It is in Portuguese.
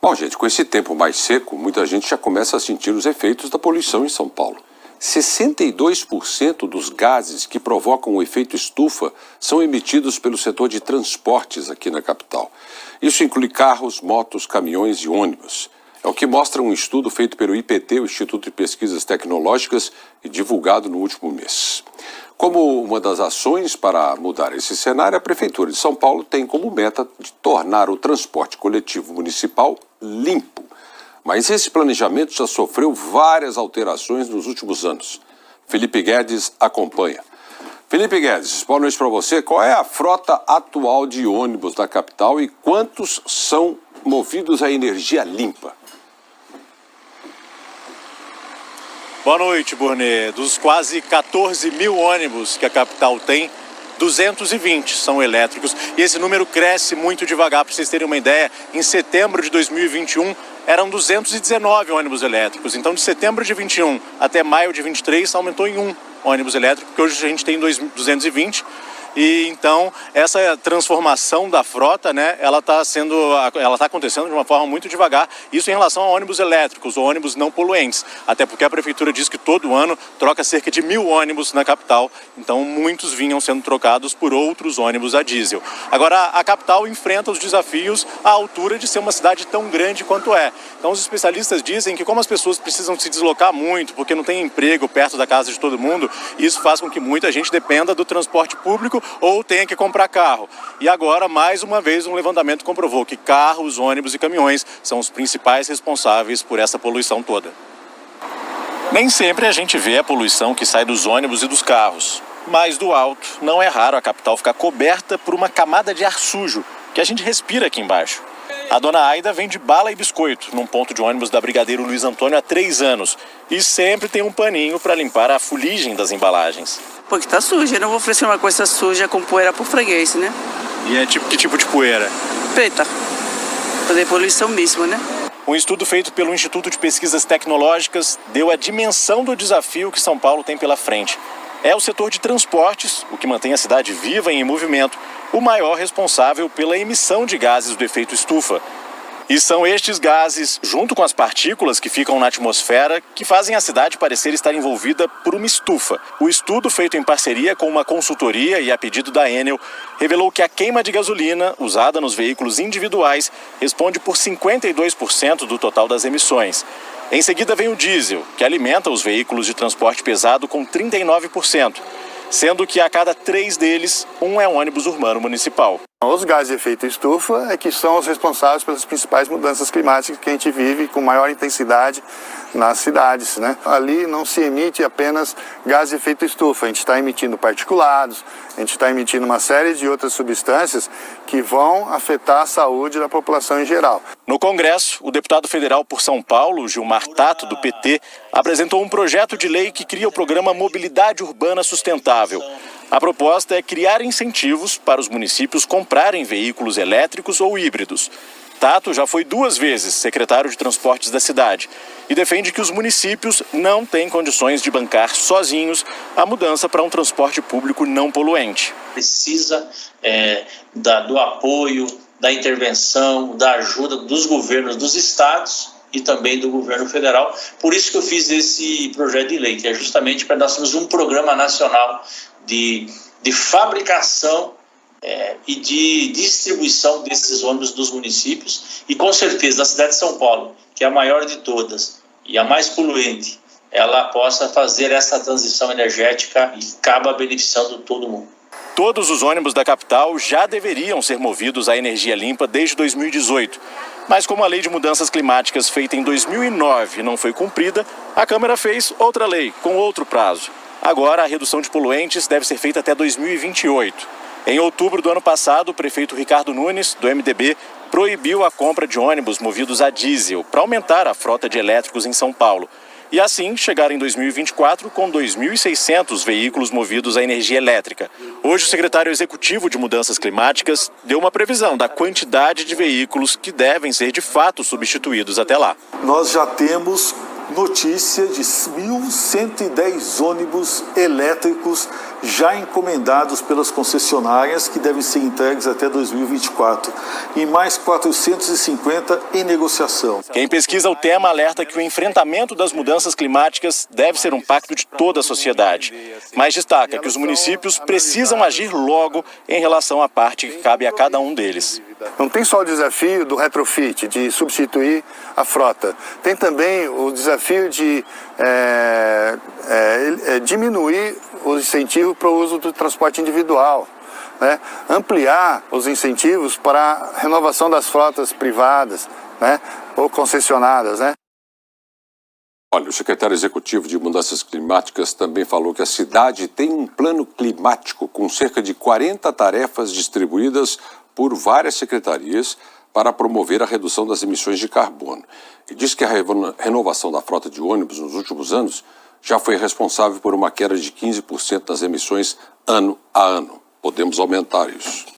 Bom, gente, com esse tempo mais seco, muita gente já começa a sentir os efeitos da poluição em São Paulo. 62% dos gases que provocam o efeito estufa são emitidos pelo setor de transportes aqui na capital. Isso inclui carros, motos, caminhões e ônibus. É o que mostra um estudo feito pelo IPT, o Instituto de Pesquisas Tecnológicas, e divulgado no último mês. Como uma das ações para mudar esse cenário, a Prefeitura de São Paulo tem como meta de tornar o transporte coletivo municipal limpo. Mas esse planejamento já sofreu várias alterações nos últimos anos. Felipe Guedes acompanha. Felipe Guedes, boa noite para você. Qual é a frota atual de ônibus da capital e quantos são movidos a energia limpa? Boa noite, Burnet. Dos quase 14 mil ônibus que a capital tem, 220 são elétricos. E esse número cresce muito devagar. Para vocês terem uma ideia, em setembro de 2021, eram 219 ônibus elétricos. Então, de setembro de 21 até maio de 23, aumentou em um ônibus elétrico, porque hoje a gente tem 220. E então essa transformação da frota, né, ela está acontecendo de uma forma muito devagar. Isso em relação a ônibus elétricos ou ônibus não poluentes, até porque a prefeitura diz que todo ano troca cerca de 1.000 ônibus na capital. Então muitos vinham sendo trocados por outros ônibus a diesel. Agora a capital enfrenta os desafios à altura de ser uma cidade tão grande quanto é. Então os especialistas dizem que como as pessoas precisam se deslocar muito, porque não tem emprego perto da casa de todo mundo, isso faz com que muita gente dependa do transporte público ou tenha que comprar carro. E agora, mais uma vez, um levantamento comprovou que carros, ônibus e caminhões são os principais responsáveis por essa poluição toda. Nem sempre a gente vê a poluição que sai dos ônibus e dos carros. Mas do alto, não é raro a capital ficar coberta por uma camada de ar sujo que a gente respira aqui embaixo. A dona Aida vende bala e biscoito num ponto de ônibus da Brigadeiro Luiz Antônio há 3 anos. E sempre tem um paninho para limpar a fuligem das embalagens. Porque tá suja, eu não vou oferecer uma coisa suja com poeira pro freguês, né? E é que tipo de poeira? Preta. Fazer poluição mesmo, né? Um estudo feito pelo Instituto de Pesquisas Tecnológicas deu a dimensão do desafio que São Paulo tem pela frente. É o setor de transportes, o que mantém a cidade viva e em movimento, o maior responsável pela emissão de gases do efeito estufa. E são estes gases, junto com as partículas que ficam na atmosfera, que fazem a cidade parecer estar envolvida por uma estufa. O estudo, feito em parceria com uma consultoria e a pedido da Enel, revelou que a queima de gasolina, usada nos veículos individuais, responde por 52% do total das emissões. Em seguida vem o diesel, que alimenta os veículos de transporte pesado com 39%, sendo que a cada 3 deles, um é um ônibus urbano municipal. Os gases de efeito estufa é que são os responsáveis pelas principais mudanças climáticas que a gente vive com maior intensidade nas cidades, né? Ali não se emite apenas gás de efeito estufa, a gente está emitindo particulados, a gente está emitindo uma série de outras substâncias que vão afetar a saúde da população em geral. No Congresso, o deputado federal por São Paulo, Gilmar Tato, do PT, apresentou um projeto de lei que cria o programa Mobilidade Urbana Sustentável. A proposta é criar incentivos para os municípios comprarem veículos elétricos ou híbridos. Tato já foi 2 vezes secretário de Transportes da cidade e defende que os municípios não têm condições de bancar sozinhos a mudança para um transporte público não poluente. Precisa do apoio, da intervenção, da ajuda dos governos dos estados e também do governo federal. Por isso que eu fiz esse projeto de lei, que é justamente para nós termos um programa nacional de fabricação e de distribuição desses ônibus dos municípios e, com certeza, da cidade de São Paulo, que é a maior de todas e a mais poluente, ela possa fazer essa transição energética e acaba beneficiando todo mundo. Todos os ônibus da capital já deveriam ser movidos à energia limpa desde 2018. Mas como a lei de mudanças climáticas feita em 2009 não foi cumprida, a Câmara fez outra lei com outro prazo. Agora, a redução de poluentes deve ser feita até 2028. Em outubro do ano passado, o prefeito Ricardo Nunes, do MDB, proibiu a compra de ônibus movidos a diesel para aumentar a frota de elétricos em São Paulo. E assim chegar em 2024 com 2.600 veículos movidos a energia elétrica. Hoje, o secretário executivo de Mudanças Climáticas deu uma previsão da quantidade de veículos que devem ser de fato substituídos até lá. Nós já temos notícia de 1.110 ônibus elétricos já encomendados pelas concessionárias, que devem ser entregues até 2024, e mais 450 em negociação. Quem pesquisa o tema alerta que o enfrentamento das mudanças climáticas deve ser um pacto de toda a sociedade, mas destaca que os municípios precisam agir logo em relação à parte que cabe a cada um deles. Não tem só o desafio do retrofit, de substituir a frota. Tem também o desafio de diminuir o incentivo para o uso do transporte individual, né? Ampliar os incentivos para a renovação das frotas privadas, né? Ou concessionadas, né? Olha, o secretário executivo de Mudanças Climáticas também falou que a cidade tem um plano climático com cerca de 40 tarefas distribuídas por várias secretarias para promover a redução das emissões de carbono. E diz que a renovação da frota de ônibus nos últimos anos já foi responsável por uma queda de 15% nas emissões ano a ano. Podemos aumentar isso.